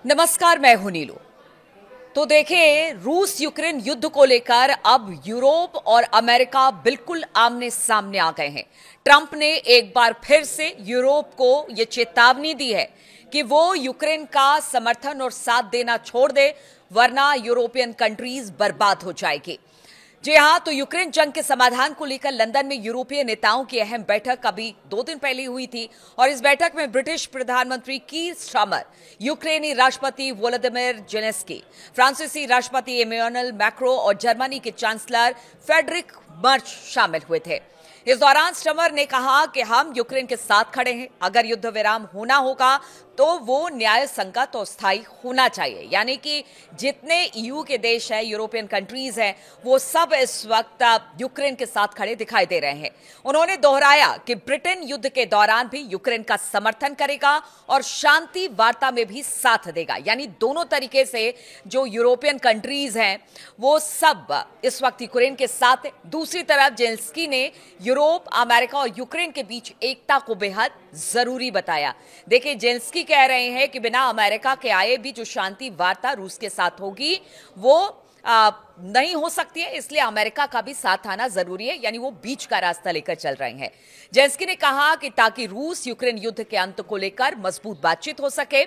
नमस्कार, मैं हूं नीलू। तो देखें, रूस यूक्रेन युद्ध को लेकर अब यूरोप और अमेरिका बिल्कुल आमने सामने आ गए हैं। ट्रंप ने एक बार फिर से यूरोप को यह चेतावनी दी है कि वो यूक्रेन का समर्थन और साथ देना छोड़ दे, वरना यूरोपियन कंट्रीज बर्बाद हो जाएगी। जी हां, तो यूक्रेन जंग के समाधान को लेकर लंदन में यूरोपीय नेताओं की अहम बैठक अभी 2 दिन पहले हुई थी और इस बैठक में ब्रिटिश प्रधानमंत्री कीर स्टारमर, यूक्रेनी राष्ट्रपति वोलोदिमिर जेलेंस्की, फ्रांसीसी राष्ट्रपति इमैनुअल मैक्रों और जर्मनी के चांसलर फ्रेडरिक मर्च शामिल हुए थे। इस दौरान स्टारमर ने कहा कि हम यूक्रेन के साथ खड़े हैं। अगर युद्ध विराम होना होगा तो वो न्याय संगत और स्थायी होना चाहिए, यानी कि जितने ईयू के देश हैं, यूरोपियन कंट्रीज हैं, वो सब इस वक्त यूक्रेन के साथ खड़े दिखाई दे रहे हैं। उन्होंने दोहराया कि ब्रिटेन युद्ध के दौरान भी यूक्रेन का समर्थन करेगा और शांति वार्ता में भी साथ देगा, यानी दोनों तरीके से जो यूरोपियन कंट्रीज हैं वो सब इस वक्त यूक्रेन के साथ है। दूसरी तरफ जेलेंस्की ने यूरोप, अमेरिका और यूक्रेन के बीच एकता को बेहद जरूरी बताया। देखिए, जेलेंस्की कह रहे हैं कि बिना अमेरिका के आए भी जो शांति वार्ता रूस के साथ होगी वो नहीं हो सकती है, इसलिए अमेरिका का भी साथ आना जरूरी है, यानी वो बीच का रास्ता लेकर चल रहे हैं। जेलेंस्की ने कहा कि ताकि रूस यूक्रेन युद्ध के अंत को लेकर मजबूत बातचीत हो सके।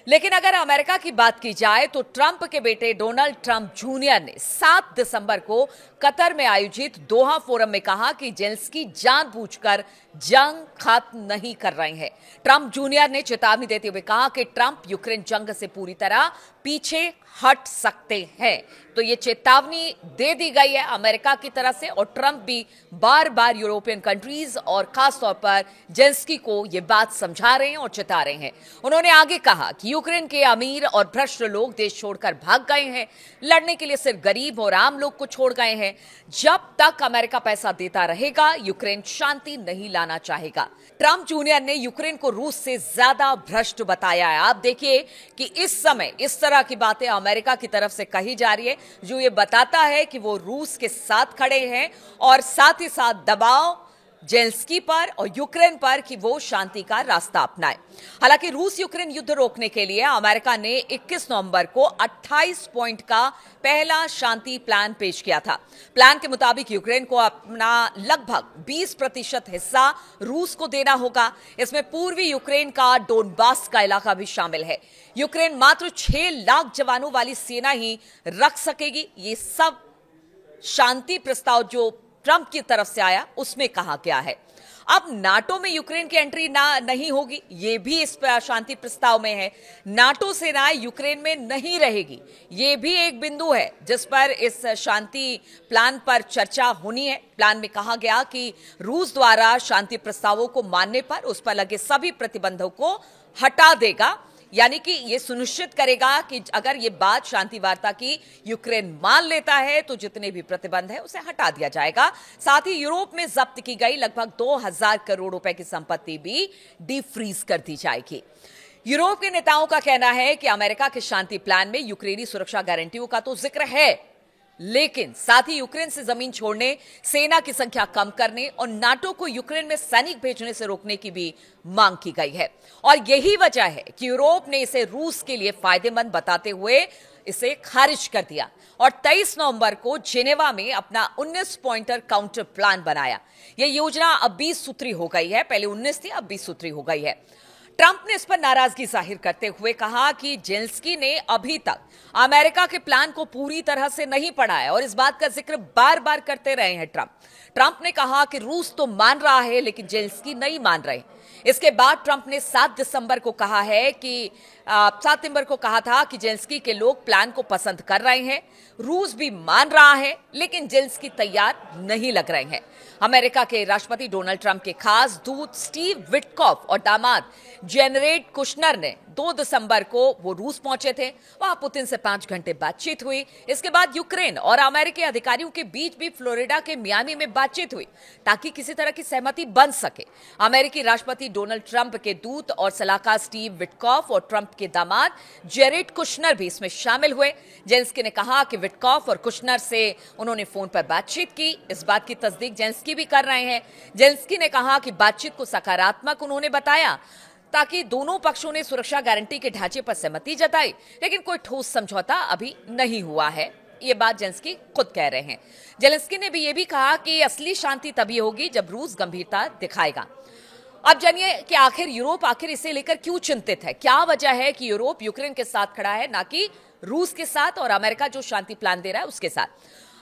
लेकिन अगर अमेरिका की बात की जाए तो ट्रंप के बेटे डोनाल्ड ट्रंप जूनियर ने 7 दिसंबर को कतर में आयोजित दोहा फोरम में कहा कि जेलेंस्की जानबूझकर जंग खत्म नहीं कर रहे हैं। ट्रंप जूनियर ने चेतावनी देते हुए कहा कि ट्रंप यूक्रेन जंग से पूरी तरह पीछे हट सकते हैं। तो ये चेतावनी दे दी गई है अमेरिका की तरफ से और ट्रंप भी बार बार यूरोपियन कंट्रीज और खासतौर पर जेलेंस्की को ये बात समझा रहे हैं और चेता रहे हैं। उन्होंने आगे कहा कि यूक्रेन के अमीर और भ्रष्ट लोग देश छोड़कर भाग गए हैं, लड़ने के लिए सिर्फ गरीब और आम लोग को छोड़ गए हैं। जब तक अमेरिका पैसा देता रहेगा, यूक्रेन शांति नहीं लाना चाहेगा। ट्रंप जूनियर ने यूक्रेन को रूस से ज्यादा भ्रष्ट बताया है। आप देखिए कि इस समय इस तरह की बातें अमेरिका की तरफ से कही जा रही है, जो ये बताता है कि वो रूस के साथ खड़े हैं और साथ ही साथ दबाव जेलेंस्की पर और यूक्रेन पर कि वो शांति का रास्ता अपनाए। हालांकि रूस यूक्रेन युद्ध रोकने के लिए अमेरिका ने 21 नवंबर को 28 पॉइंट का पहला शांति प्लान पेश किया था। प्लान के मुताबिक यूक्रेन को अपना लगभग 20% हिस्सा रूस को देना होगा। इसमें पूर्वी यूक्रेन का डोनबास का इलाका भी शामिल है। यूक्रेन मात्र 6 लाख जवानों वाली सेना ही रख सकेगी। ये सब शांति प्रस्ताव जो ट्रंप की तरफ से आया उसमें कहा गया है। अब नाटो में यूक्रेन की एंट्री नहीं होगी, यह भी इस शांति प्रस्ताव में है। नाटो सेनाएं यूक्रेन में नहीं रहेगी, यह भी एक बिंदु है जिस पर इस शांति प्लान पर चर्चा होनी है। प्लान में कहा गया कि रूस द्वारा शांति प्रस्तावों को मानने पर उस पर लगे सभी प्रतिबंधों को हटा देगा, यानी कि यह सुनिश्चित करेगा कि अगर यह बात शांति वार्ता की यूक्रेन मान लेता है तो जितने भी प्रतिबंध है उसे हटा दिया जाएगा। साथ ही यूरोप में जब्त की गई लगभग 2000 करोड़ रुपए की संपत्ति भी डीफ्रीज कर दी जाएगी। यूरोप के नेताओं का कहना है कि अमेरिका के शांति प्लान में यूक्रेनी सुरक्षा गारंटियों का तो जिक्र है, लेकिन साथ ही यूक्रेन से जमीन छोड़ने, सेना की संख्या कम करने और नाटो को यूक्रेन में सैनिक भेजने से रोकने की भी मांग की गई है। और यही वजह है कि यूरोप ने इसे रूस के लिए फायदेमंद बताते हुए इसे खारिज कर दिया और 23 नवंबर को जेनेवा में अपना 19 पॉइंटर काउंटर प्लान बनाया। यह योजना अब 20 सूत्री हो गई है, पहले 19 थी, अब 20 सूत्री हो गई है। ट्रंप ने इस पर नाराजगी जाहिर करते हुए कहा कि जेलेंस्की ने अभी तक अमेरिका के प्लान को पूरी तरह से नहीं पढ़ा है और इस बात का जिक्र बार बार करते रहे हैं ट्रंप ने कहा कि रूस तो मान रहा है लेकिन जेलेंस्की नहीं मान रहे। इसके बाद ट्रंप ने 7 दिसंबर को कहा था कि जेलेंस्की के लोग प्लान को पसंद कर रहे हैं, रूस भी मान रहा है लेकिन जेलेंस्की तैयार नहीं लग रहे हैं। अमेरिका के राष्ट्रपति डोनाल्ड ट्रंप के खास दूत स्टीव विटकॉफ और दामाद जेनेरेड कुशनर ने 2 दिसंबर को वो रूस पहुंचे थे। वहां पुतिन से 5 घंटे बातचीत हुई। इसके बाद यूक्रेन और अमेरिकी अधिकारियों के बीच भी फ्लोरिडा के मियामी में बातचीत हुई ताकि किसी तरह की सहमति बन सके। अमेरिकी राष्ट्रपति डोनाल्ड ट्रंप के दूत और सलाहकार स्टीव विटकॉफ और ट्रंप के दामाद जेरेड कुशनर भी इसमें शामिल हुए। जेलेंस्की ने कहा कि विटकॉफ और कुशनर से उन्होंने फोन पर बातचीत की। इस बात की तस्दीक जेलेंस्की भी कर रहे हैं। जेलेंस्की ने कहा कि बातचीत को सकारात्मक उन्होंने बताया। ताकि दोनों पक्षों ने सुरक्षा गारंटी के ढांचे पर सहमति जताई, लेकिन कोई ठोस समझौता अभी नहीं हुआ है। ये बात जेलेंस्की खुद कह रहे हैं। जेलेंस्की ने भी ये भी कहा कि असली शांति तभी होगी जब रूस गंभीरता दिखाएगा। अब जानिए कि आखिर यूरोप इसे लेकर क्यों चिंतित है, क्या वजह है कि यूरोप यूक्रेन के साथ खड़ा है, ना कि रूस के साथ और अमेरिका जो शांति प्लान दे रहा है उसके साथ।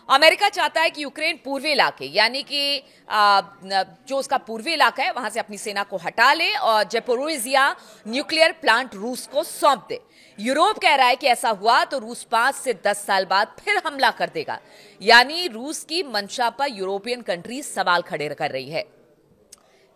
अमेरिका चाहता है कि यूक्रेन पूर्वी इलाके यानी कि जो उसका पूर्वी इलाका है वहां से अपनी सेना को हटा ले और ज़ेपोरिज़िया न्यूक्लियर प्लांट रूस को सौंप दे। यूरोप कह रहा है कि ऐसा हुआ तो रूस 5 से 10 साल बाद फिर हमला कर देगा। यानी रूस की मंशा पर यूरोपियन कंट्रीज सवाल खड़े कर रही है।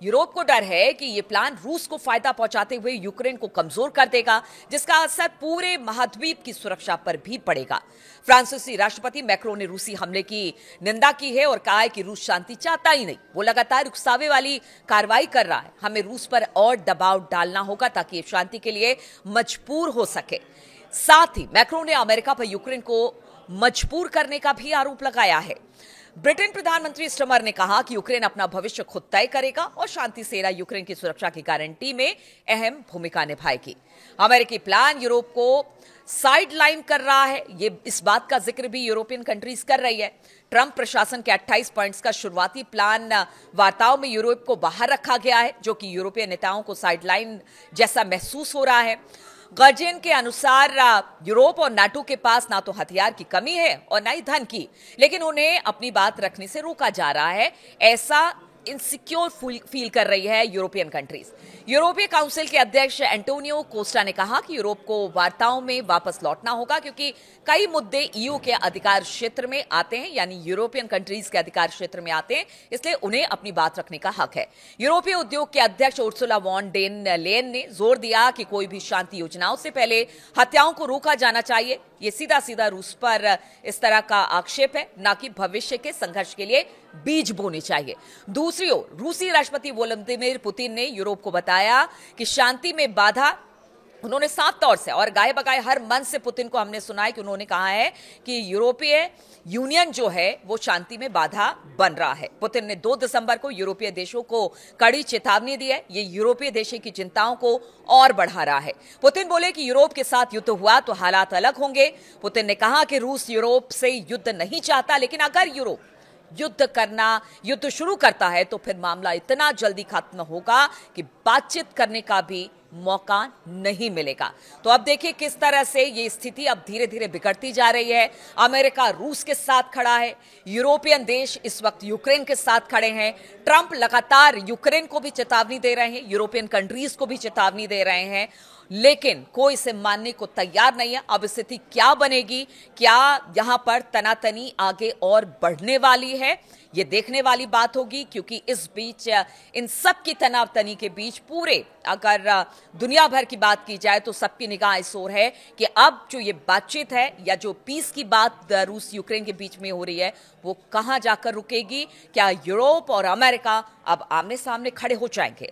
यूरोप को डर है कि यह प्लान रूस को फायदा पहुंचाते हुए यूक्रेन को कमजोर कर देगा, जिसका असर पूरे महाद्वीप की सुरक्षा पर भी पड़ेगा। फ्रांसीसी राष्ट्रपति मैक्रों ने रूसी हमले की निंदा की है और कहा है कि रूस शांति चाहता ही नहीं, वो लगातार उकसावे वाली कार्रवाई कर रहा है। हमें रूस पर और दबाव डालना होगा ताकि ये शांति के लिए मजबूर हो सके। साथ ही मैक्रों ने अमेरिका पर यूक्रेन को मजबूर करने का भी आरोप लगाया है। ब्रिटेन प्रधानमंत्री स्टमर ने कहा कि यूक्रेन अपना भविष्य खुद तय करेगा और शांति सेना यूक्रेन की सुरक्षा की गारंटी में अहम भूमिका निभाएगी। अमेरिकी प्लान यूरोप को साइडलाइन कर रहा है, ये इस बात का जिक्र भी यूरोपियन कंट्रीज कर रही है। ट्रंप प्रशासन के 28 पॉइंट्स का शुरुआती प्लान वार्ताओं में यूरोप को बाहर रखा गया है, जो कि यूरोपीय नेताओं को साइडलाइन जैसा महसूस हो रहा है। गार्जियन के अनुसार यूरोप और नाटो के पास ना तो हथियार की कमी है और ना ही धन की, लेकिन उन्हें अपनी बात रखने से रोका जा रहा है, ऐसा इनसिक्योर फील कर रही है यूरोपियन कंट्रीज। यूरोपीय काउंसिल के अध्यक्ष एंटोनियो कोस्टा ने कहा कि यूरोप को वार्ताओं में वापस लौटना होगा क्योंकि कई मुद्दे ईयू के अधिकार क्षेत्र में आते हैं, यानी यूरोपियन कंट्रीज के अधिकार क्षेत्र में आते हैं, इसलिए उन्हें अपनी बात रखने का हक है। यूरोपीय उद्योग के अध्यक्ष उर्सुला वॉन डेर लेयन ने जोर दिया कि कोई भी शांति योजनाओं से पहले हत्याओं को रोका जाना चाहिए। ये सीधा सीधा रूस पर इस तरह का आक्षेप है, ना कि भविष्य के संघर्ष के लिए बीज बोने चाहिए। दूसरी ओर रूसी राष्ट्रपति व्लादिमीर पुतिन ने यूरोप को बताया कि शांति में बाधा, उन्होंने साफ तौर से और गाए बगाए हर मन से पुतिन को हमने सुना है कि उन्होंने कहा है कि यूरोपीय यूनियन जो है वो शांति में बाधा बन रहा है। पुतिन ने 2 दिसंबर को यूरोपीय देशों को कड़ी चेतावनी दी है। ये यूरोपीय देशों की चिंताओं को और बढ़ा रहा है। पुतिन बोले कि यूरोप के साथ युद्ध हुआ तो हालात अलग होंगे। पुतिन ने कहा कि रूस यूरोप से युद्ध नहीं चाहता, लेकिन अगर यूरोप युद्ध शुरू करता है तो फिर मामला इतना जल्दी खत्म होगा कि बातचीत करने का भी मौका नहीं मिलेगा। तो अब देखिए किस तरह से ये स्थिति अब धीरे धीरे बिगड़ती जा रही है। अमेरिका रूस के साथ खड़ा है, यूरोपियन देश इस वक्त यूक्रेन के साथ खड़े हैं। ट्रंप लगातार यूक्रेन को भी चेतावनी दे रहे हैं, यूरोपियन कंट्रीज को भी चेतावनी दे रहे हैं, लेकिन कोई इसे मानने को तैयार नहीं है। अब स्थिति क्या बनेगी, क्या यहां पर तनातनी आगे और बढ़ने वाली है, ये देखने वाली बात होगी, क्योंकि इस बीच इन सब की तनातनी के बीच पूरे अगर दुनिया भर की बात की जाए तो सबकी निगाह इस ओर है कि अब जो ये बातचीत है या जो पीस की बात रूस यूक्रेन के बीच में हो रही है वो कहां जाकर रुकेगी। क्या यूरोप और अमेरिका अब आमने सामने खड़े हो जाएंगे?